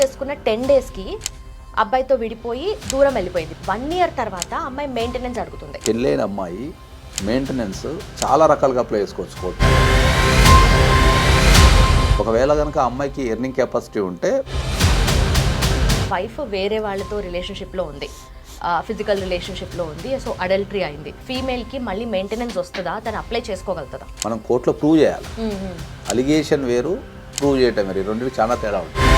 చేసుకున్న 10 డేస్కి అబ్బాయితో విడిపోయి దూరం వెళ్ళిపోయింది. 1 ఇయర్ తర్వాత అమ్మాయి మెయింటెనెన్స్ అడుగుతుంది. పెళ్ళైన అమ్మాయి మెయింటెనెన్స్ చాలా రకాలుగా అప్లై చేసుకోవచ్చు కోర్టు. ఒకవేళ కనుక అమ్మాయికి ఎర్నింగ్ కెపాసిటీ ఉంటే, వైఫ్ వేరే వాళ్ళతో రిలేషన్షిప్లో ఉంది, ఫిజికల్ రిలేషన్షిప్లో ఉంది, సో అడల్టరీ అయింది, ఫీమేల్కి మళ్ళీ మెయింటెనెన్స్ వస్తుందా, తను అప్లై చేసుకోగలుగుతుందా? మనం కోర్టులో ప్రూవ్ చేయాలి. అలిగేషన్ వేరు, ప్రూవ్ చేయటం వేరు, రెండింటికి చాలా తేడా ఉంటుంది.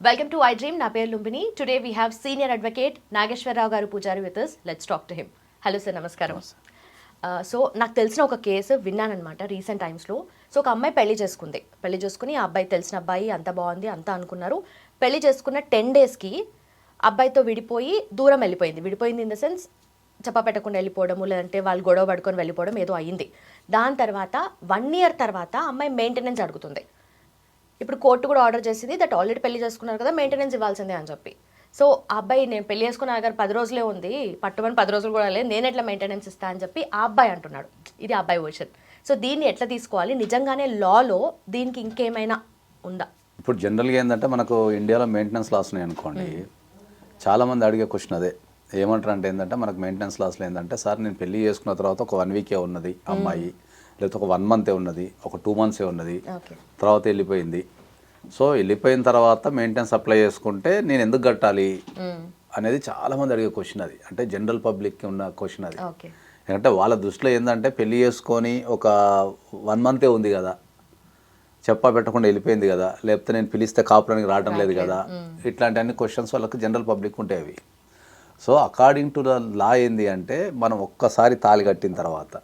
Welcome to I dream. నా పేరు Lumbini. Today we have senior advocate Nageswararao garu Pujari with us. Let's talk to him. Hello sir, నమస్కారం. సో నాకు తెలిసిన ఒక కేసు విన్నానమాట రీసెంట్ టైమ్స్లో. సో ఒక అమ్మాయి పెళ్లి చేసుకుని ఆ అబ్బాయి తెలిసిన అబ్బాయి, అంత బాగుంది అంతా అనుకున్నారు. పెళ్లి చేసుకున్న 10 డేస్కి అబ్బాయితో విడిపోయి దూరం వెళ్ళిపోయింది ఇన్ ద సెన్స్ చెప్పా పెట్టకుండా వెళ్ళిపోవడము, లేదంటే వాళ్ళు గొడవ పడుకొని వెళ్ళిపోవడం ఏదో అయ్యింది. దాని తర్వాత 1 ఇయర్ తర్వాత అమ్మాయి మెయింటెనెన్స్ అడుగుతుంది. ఇప్పుడు కోర్టు కూడా ఆర్డర్ చేసింది దట్ ఆల్రెడీ పెళ్లి చేసుకున్నారు కదా, మెయింటెనెన్స్ ఇవ్వాల్సిందే అని చెప్పి. సో ఆ అబ్బాయి నేను పెళ్లి చేసుకున్న దగ్గర 10 రోజులే ఉంది, పట్టుమని 10 రోజులు కూడా లేదు, నేను ఎట్లా మెయింటెనెన్స్ ఇస్తా అని చెప్పి ఆ అబ్బాయి అంటున్నాడు. ఇది ఆ అబ్బాయి వర్షన్. సో దీన్ని ఎట్లా తీసుకోవాలి? నిజంగానే లాలో దీనికి ఇంకేమైనా ఉందా? ఇప్పుడు జనరల్గా ఏంటంటే మనకు ఇండియాలో మెయింటెనెన్స్ లాస్ ఉన్నాయి అనుకోండి. చాలామంది అడిగే క్వశ్చన్ అదే. ఏమంటారు అంటే ఏంటంటే మనకు మెయింటెనెన్స్ లాస్లో ఏంటంటే, సార్ నేను పెళ్లి చేసుకున్న తర్వాత ఒక 1 వీకే ఉన్నది అమ్మాయి, లేకపోతే ఒక 1 మంతే ఉన్నది, ఒక 2 మంత్సే ఉన్నది, తర్వాత వెళ్ళిపోయింది. సో వెళ్ళిపోయిన తర్వాత మెయింటెనెన్స్ అప్లై చేసుకుంటే నేను ఎందుకు కట్టాలి అనేది చాలామంది అడిగే క్వశ్చన్ అది. అంటే జనరల్ పబ్లిక్కి ఉన్న క్వశ్చన్ అది. ఎందుకంటే వాళ్ళ దృష్టిలో ఏంటంటే పెళ్లి చేసుకొని ఒక 1 మంతే ఉంది కదా, చెప్పా పెట్టకుండా వెళ్ళిపోయింది కదా, లేకపోతే నేను పిలిస్తే కాపురానికి రావడం లేదు కదా, ఇట్లాంటి అన్ని క్వశ్చన్స్ వాళ్ళకి జనరల్ పబ్లిక్ ఉంటాయి అవి. So according to the law ఏంది అంటే, మనం ఒక్కసారి తాళి కట్టిన తర్వాత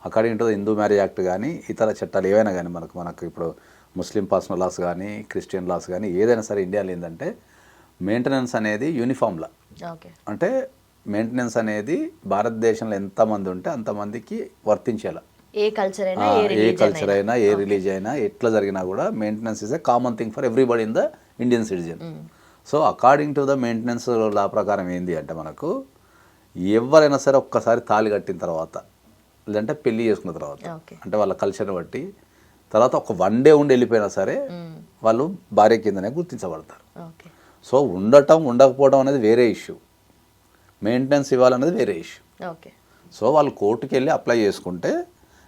according to the Hindu marriage act కానీ ఇతర చట్టాలు ఏవైనా కానీ మనకు ఇప్పుడు ముస్లిం పర్సనల్ లాస్ కానీ క్రిస్టియన్ లాస్ కానీ ఏదైనా సరే ఇండియాలో ఏంటంటే మెయింటెనెన్స్ అనేది యూనిఫామ్ లా. అంటే మెయింటెనెన్స్ అనేది భారతదేశంలో ఎంతమంది ఉంటే అంతమందికి వర్తించేలా. ఏ కల్చర్ అయినా, ఏ రిలీజియన్ అయినా, ఎట్లా జరిగినా కూడా maintenance is a common thing for everybody in the Indian citizen. So according to the maintenance law ప్రకారం ఏంది అంటే, మనకు ఎవరైనా సరే ఒక్కసారి తాళి కట్టిన తర్వాత, లేదంటే పెళ్లి చేసుకున్న తర్వాత, అంటే వాళ్ళ కల్చర్ని బట్టి తర్వాత ఒక 1 డే ఉండి వెళ్ళిపోయినా సరే వాళ్ళు భార్య కిందనే గుర్తించబడతారు. సో ఉండకపోవడం అనేది వేరే ఇష్యూ, మెయింటెనెన్స్ ఇవ్వాలనేది వేరే ఇష్యూ. సో వాళ్ళు కోర్టుకి వెళ్ళి అప్లై చేసుకుంటే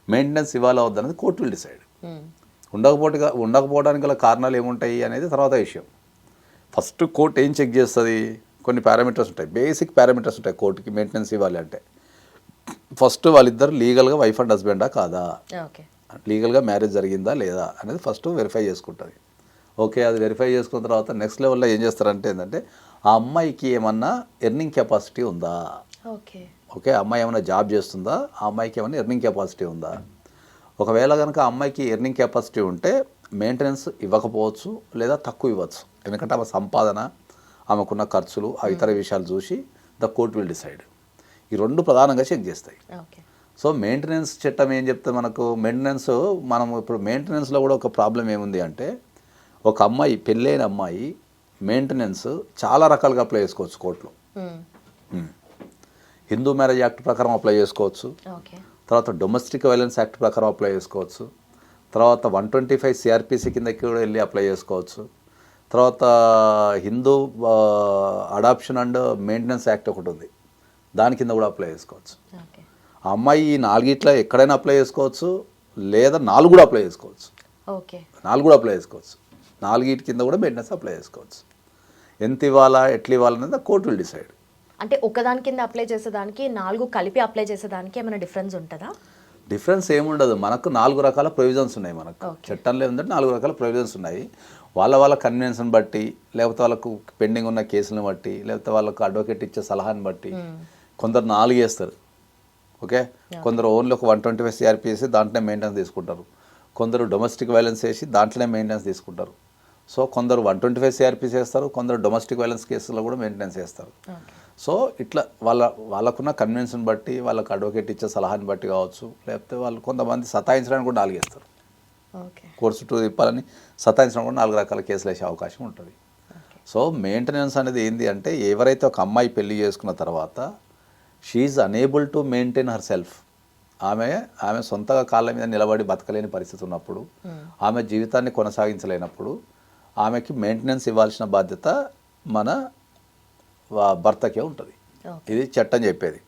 మెయింటెనెన్స్ ఇవ్వాలా వద్దనేది కోర్టు విల్ డిసైడ్. ఉండకపోవడానికి గల కారణాలు ఏముంటాయి అనేది తర్వాత విషయం. ఫస్ట్ కోర్టు ఏం చెక్ చేస్తుంది? కొన్ని పారామీటర్స్ ఉంటాయి, బేసిక్ పారామీటర్స్ ఉంటాయి కోర్టుకి మెయింటెనెన్స్ ఇవ్వాలి అంటే. ఫస్ట్ వాళ్ళిద్దరు లీగల్గా వైఫ్ అండ్ హస్బెండా కాదా, లీగల్గా మ్యారేజ్ జరిగిందా లేదా అనేది ఫస్ట్ వెరిఫై చేసుకుంటుంది. ఓకే, అది వెరిఫై చేసుకున్న తర్వాత నెక్స్ట్ లెవెల్లో ఏం చేస్తారంటే ఏంటంటే, ఆ అమ్మాయికి ఏమన్నా ఎర్నింగ్ కెపాసిటీ ఉందా, ఓకే అమ్మాయి ఏమైనా జాబ్ చేస్తుందా, ఆ అమ్మాయికి ఏమైనా ఎర్నింగ్ కెపాసిటీ ఉందా. ఒకవేళ కనుక ఆ అమ్మాయికి ఎర్నింగ్ కెపాసిటీ ఉంటే మెయింటెనెన్స్ ఇవ్వకపోవచ్చు, లేదా తక్కువ ఇవ్వచ్చు. ఎందుకంటే ఆమె సంపాదన, ఆమెకున్న ఖర్చులు, ఆ ఇతర విషయాలు చూసి ద కోర్ట్ విల్ డిసైడ్. ఈ 2 ప్రధానంగా చెక్ చేస్తాయి. సో మెయింటెనెన్స్ చట్టం ఏం చెప్తే మనకు మనం ఇప్పుడు మెయింటెనెన్స్లో కూడా ఒక ప్రాబ్లం ఏముంది అంటే, ఒక అమ్మాయి పెళ్ళైన అమ్మాయి మెయింటెనెన్స్ చాలా రకాలుగా అప్లై చేసుకోవచ్చు కోర్టులో. హిందూ మ్యారేజ్ యాక్ట్ ప్రకారం అప్లై చేసుకోవచ్చు, తర్వాత డొమెస్టిక్ వైలెన్స్ యాక్ట్ ప్రకారం అప్లై చేసుకోవచ్చు, తర్వాత 125 CRPC కిందకి కూడా వెళ్ళి అప్లై చేసుకోవచ్చు, తర్వాత Hindu adoption and maintenance act ఒకటి ఉంది, దాని కింద కూడా అప్లై చేసుకోవచ్చు. ఆ అమ్మాయి ఈ 4 ఎక్కడైనా అప్లై చేసుకోవచ్చు, లేదా 4 కూడా అప్లై చేసుకోవచ్చు. 4 కూడా అప్లై చేసుకోవచ్చు. 4 కింద కూడా మెయింటెనెన్స్ అప్లై చేసుకోవచ్చు. ఎంత ఇవ్వాలా, ఎట్లా ఇవ్వాలనేది కోర్టు విల్ డిసైడ్. అంటే ఒకదాని కింద అప్లై చేసేదానికి 4 కలిపి అప్లై చేసేదానికి ఏమైనా డిఫరెన్స్ ఉంటుందా? డిఫరెన్స్ ఏముండదు. మనకు 4 రకాల ప్రొవిజన్స్ ఉన్నాయి. మనకు చట్టంలో ఏంటంటే 4 రకాల ప్రొవిజన్స్ ఉన్నాయి. వాళ్ళ కన్వీనియన్స్ని బట్టి, లేకపోతే వాళ్ళకు పెండింగ్ ఉన్న కేసులను బట్టి, లేకపోతే వాళ్ళకు అడ్వకేట్ ఇచ్చే సలహాని బట్టి కొందరు 4 చేస్తారు. ఓకే, కొందరు ఓన్లీ ఒక 125 CRPC దాంట్లోనే మెయింటెనెన్స్ తీసుకుంటారు, కొందరు డొమెస్టిక్ వైలెన్స్ వేసి దాంట్లోనే మెయింటెనెన్స్ తీసుకుంటారు. సో కొందరు 125 CRPC వేస్తారు, కొందరు డొమెస్టిక్ వైలెన్స్ కేసులో కూడా మెయింటెనెన్స్ వేస్తారు. సో ఇట్లా వాళ్ళకున్న కన్వీనియన్స్ని బట్టి, వాళ్ళకు అడ్వకేట్ ఇచ్చే సలహాని బట్టి కావచ్చు, లేకపోతే వాళ్ళు కొంతమంది సతాయించడానికి కూడా 4 వేస్తారు. కోర్టు చుట్టూ తిప్పాలని సతాయించడం కూడా 4 రకాల కేసులు వేసే అవకాశం ఉంటుంది. సో మెయింటెనెన్స్ అనేది ఏంటి అంటే, ఎవరైతే ఒక అమ్మాయి పెళ్లి చేసుకున్న తర్వాత she is unable to maintain her self, ఆమె సొంతగా కాళ్ళ మీద నిలబడి బతకలేని పరిస్థితి ఉన్నప్పుడు, ఆమె జీవితాన్ని కొనసాగించలేనప్పుడు ఆమెకి మెయింటెనెన్స్ ఇవ్వాల్సిన బాధ్యత మన భర్తకే ఉంటుంది. ఇది చట్టం చెప్పేది.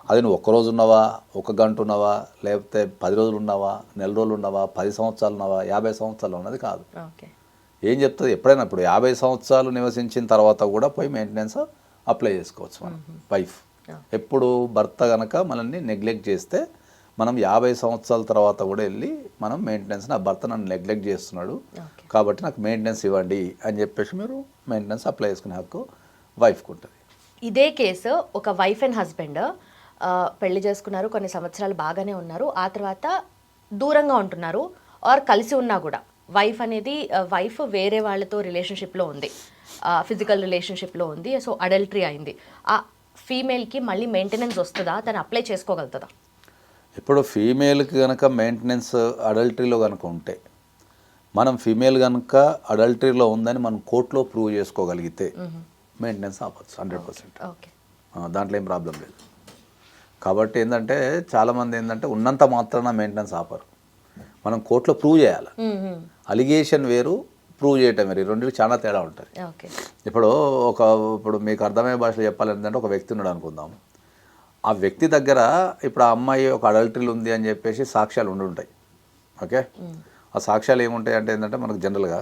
అది నువ్వు ఒక్కరోజు ఉన్నావా, ఒక గంట ఉన్నావా, లేకపోతే 10 రోజులు ఉన్నావా, నెల రోజులు ఉన్నావా, 10 సంవత్సరాలు ఉన్నావా, 50 సంవత్సరాలు ఉన్నది కాదు. ఏం చెప్తుంది ఎప్పుడైనా ఇప్పుడు 50 సంవత్సరాలు నివసించిన తర్వాత కూడా పోయి మెయింటెనెన్స్ అప్లై చేసుకోవచ్చు మనం వైఫ్. ఎప్పుడు భర్త కనుక మనల్ని నెగ్లెక్ట్ చేస్తే మనం 50 సంవత్సరాల తర్వాత కూడా వెళ్ళి మనం మెయింటెనెన్స్, నా భర్త నన్ను నెగ్లెక్ట్ చేస్తున్నాడు కాబట్టి నాకు మెయింటెనెన్స్ ఇవ్వండి అని చెప్పేసి మీరు మెయింటెనెన్స్ అప్లై చేసుకునే హక్కు వైఫ్కి ఉంటుంది. ఇదే కేసు ఒక వైఫ్ అండ్ హస్బెండ్ పెళ్లి చేసుకున్నారు, కొన్ని సంవత్సరాలు బాగానే ఉన్నారు, ఆ తర్వాత దూరంగా ఉంటున్నారు ఆర్ కలిసి ఉన్నా కూడా వైఫ్ వేరే వాళ్ళతో రిలేషన్షిప్లో ఉంది, ఫిజికల్ రిలేషన్షిప్లో ఉంది, సో అడల్టరీ అయింది. ఆ ఫీమేల్కి మళ్ళీ మెయింటెనెన్స్ వస్తుందా, తను అప్లై చేసుకోగలుగుతుందా? ఇప్పుడు ఫీమేల్కి కనుక మెయింటెనెన్స్ అడల్టరీలో కనుక ఉంటే, మనం ఫీమేల్ కనుక అడల్టరీలో ఉందని మనం కోర్టులో ప్రూవ్ చేసుకోగలిగితే మెయింటెనెన్స్ ఆపచ్చు 100%. దాంట్లో ఏం ప్రాబ్లం లేదు. కాబట్టి ఏంటంటే చాలామంది ఏంటంటే ఉన్నంత మాత్రాన మెయింటెనెన్స్ ఆపరు, మనం కోర్టులో ప్రూవ్ చేయాలి. అలిగేషన్ వేరు, ప్రూవ్ చేయటం వేరు, రెండింటికి చాలా తేడా ఉంటుంది. ఇప్పుడు మీకు అర్థమయ్యే భాషలో చెప్పాలంటే ఒక వ్యక్తి ఉన్నాడు అనుకుందాం. ఆ వ్యక్తి దగ్గర ఇప్పుడు ఆ అమ్మాయి ఒక అడల్టరీలు ఉంది అని చెప్పేసి సాక్ష్యాలు ఉండుంటాయి. ఓకే, ఆ సాక్ష్యాలు ఏముంటాయి అంటే ఏంటంటే మనకు జనరల్గా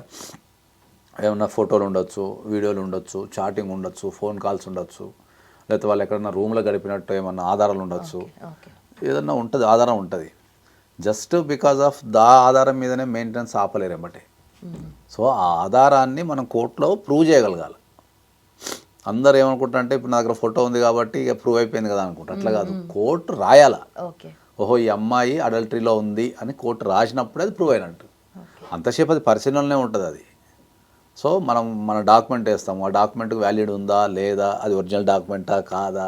ఏమన్నా ఫోటోలు ఉండొచ్చు, వీడియోలు ఉండొచ్చు, చాటింగ్ ఉండొచ్చు, ఫోన్ కాల్స్ ఉండొచ్చు, లేకపోతే వాళ్ళు ఎక్కడన్నా రూమ్లో గడిపినట్టు ఏమన్నా ఆధారాలు ఉండొచ్చు, ఏదన్నా ఉంటుంది, ఆధారం ఉంటుంది. జస్ట్ బికాజ్ ఆఫ్ ఆధారం మీదనే మెయింటెనెన్స్ ఆపలేరు ఏమంటే. సో ఆ ఆధారాన్ని మనం కోర్టులో ప్రూవ్ చేయగలగాలి. అందరు ఏమనుకుంటారంటే ఇప్పుడు నా దగ్గర ఫోటో ఉంది కాబట్టి ఇక ప్రూవ్ అయిపోయింది కదా అనుకుంటా. అట్లా కాదు, కోర్టు రాయాలా, ఓహో ఈ అమ్మాయి అడల్టరీలో ఉంది అని కోర్టు రాసినప్పుడే అది ప్రూవ్ అయినట్టు. అంతసేపు అది పరిశీలనలోనే ఉంటుంది అది. సో మన డాక్యుమెంట్ వేస్తాము, ఆ డాక్యుమెంట్కి వ్యాలిడ్ ఉందా లేదా, అది ఒరిజినల్ డాక్యుమెంటా కాదా,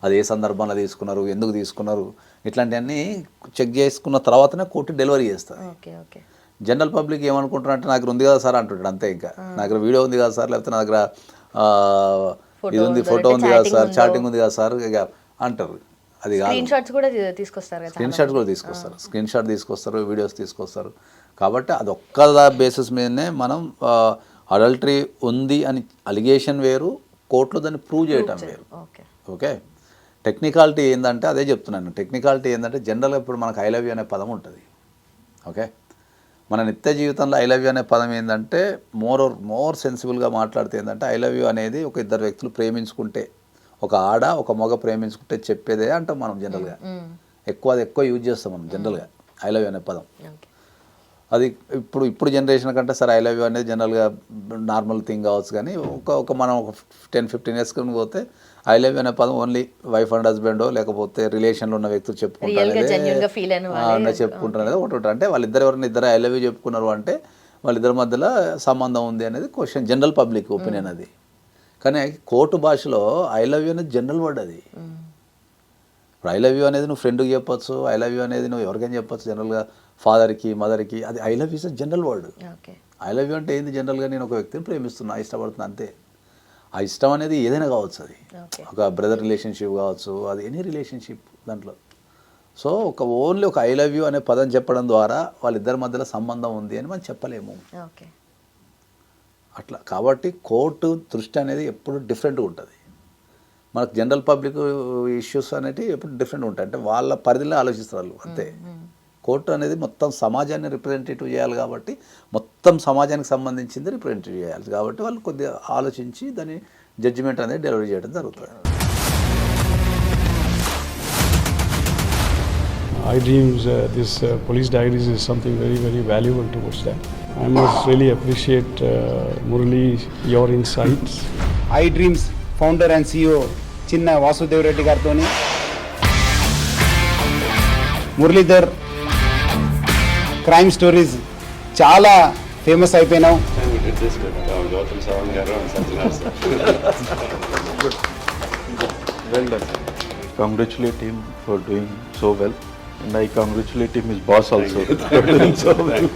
అది ఏ సందర్భంలో తీసుకున్నారు, ఎందుకు తీసుకున్నారు, ఇట్లాంటివన్నీ చెక్ చేసుకున్న తర్వాతనే కోర్టు డెలివరీ చేస్తుంది. జనరల్ పబ్లిక్ ఏమనుకుంటున్నారు అంటే నా దగ్గర ఉంది కదా సార్ అంటుంటాడు, అంతే. ఇంకా నా దగ్గర వీడియో ఉంది కదా సార్, లేకపోతే నా దగ్గర ఇది ఉంది, ఫోటో ఉంది కదా సార్, చాటింగ్ ఉంది కదా సార్ ఇక అంటారు. అది కాదు, స్క్రీన్ షాట్స్ కూడా తీసుకొస్తారు, స్క్రీన్ షాట్ తీసుకొస్తారు, వీడియోస్ తీసుకొస్తారు. కాబట్టి అది ఒక్క బేసిస్ మీదనే మనం అడల్టరీ ఉంది అని అలిగేషన్ వేరు, కోర్టులో దాన్ని ప్రూవ్ చేయటం వేరు. ఓకే, టెక్నికాలిటీ ఏంటంటే అదే చెప్తున్నాను. టెక్నికాలిటీ ఏంటంటే జనరల్గా ఇప్పుడు మనకు ఐ లవ్ యూ అనే పదం ఉంటుంది. ఓకే, మన నిత్య జీవితంలో ఐ లవ్ యూ అనే పదం ఏంటంటే మోర్ సెన్సిబుల్గా మాట్లాడితే ఏంటంటే ఐ లవ్ యూ అనేది ఒక ఇద్దరు వ్యక్తులు ప్రేమించుకుంటే, ఒక ఆడ ఒక మగ ప్రేమించుకుంటే చెప్పేదే అంటాం మనం జనరల్గా. ఎక్కువ యూజ్ చేస్తాం మనం జనరల్గా ఐ లవ్ యూ అనే పదం. అది ఇప్పుడు జనరేషన్ కంటే సరే ఐ లవ్ యూ అనేది జనరల్గా నార్మల్ థింగ్ కావచ్చు, కానీ మనం ఒక 10-15 years కింద పోతే ఐ లవ్ యూ అనే పదం ఓన్లీ వైఫ్ అండ్ హస్బెండో లేకపోతే రిలేషన్లో ఉన్న వ్యక్తులు చెప్పుకుంటారు ఒకటి. అంటే వాళ్ళిద్దరు ఎవరైనా ఇద్దరు ఐ లవ్ యూ చెప్పుకున్నారు అంటే వాళ్ళిద్దరి మధ్యలో సంబంధం ఉంది అనేది క్వశ్చన్, జనరల్ పబ్లిక్ ఒపీనియన్ అది. కానీ కోర్టు భాషలో ఐ లవ్ యూ అనేది జనరల్ వర్డ్. అది ఇప్పుడు ఐ లవ్ యూ అనేది నువ్వు ఫ్రెండ్కి చెప్పొచ్చు, ఐ లవ్ యూ అనేది నువ్వు ఎవరికైనా చెప్పొచ్చు, జనరల్గా ఫాదర్కి మదర్కి. అది I love you is general word. I love you అంటే ఏంది, జనరల్గా నేను ఒక వ్యక్తిని ప్రేమిస్తున్నా, ఇష్టపడుతున్నా, అంతే. ఆ ఇష్టం అనేది ఏదైనా కావచ్చు, అది ఒక బ్రదర్ రిలేషన్షిప్ కావచ్చు, అది ఎనీ రిలేషన్షిప్ దాంట్లో. సో ఓన్లీ ఒక ఐ లవ్ యూ అనే పదం చెప్పడం ద్వారా వాళ్ళిద్దరి మధ్యలో సంబంధం ఉంది అని మనం చెప్పలేము అట్లా. కాబట్టి కోర్టు దృష్టి అనేది ఎప్పుడు డిఫరెంట్గా ఉంటుంది. మనకు జనరల్ పబ్లిక్ ఇష్యూస్ అనేవి ఎప్పుడు డిఫరెంట్ ఉంటాయి, అంటే వాళ్ళ పరిధిలో ఆలోచిస్తారు వాళ్ళు, అంతే. కోర్టు అనేది మొత్తం సమాజాన్ని రిప్రజెంటేటివ్ చేయాలి కాబట్టి, మొత్తం సమాజానికి సంబంధించింది రిప్రజెంటేటివ్ చేయాలి కాబట్టి వాళ్ళు కొద్దిగా ఆలోచించి దాని జడ్జిమెంట్ అనేది డెలివరీ చేయడం జరుగుతుంది. iDreams, this police diaries is something very, very valuable towards that. I must really appreciate Murali, your insights. iDreams founder and CEO Chinna Vasudev Reddy gartoni Muralidhar crime stories చాలా famous అయిపోయినావు. Well done. Congratulate him for doing so well, and I congratulate him, his boss also, for doing so well.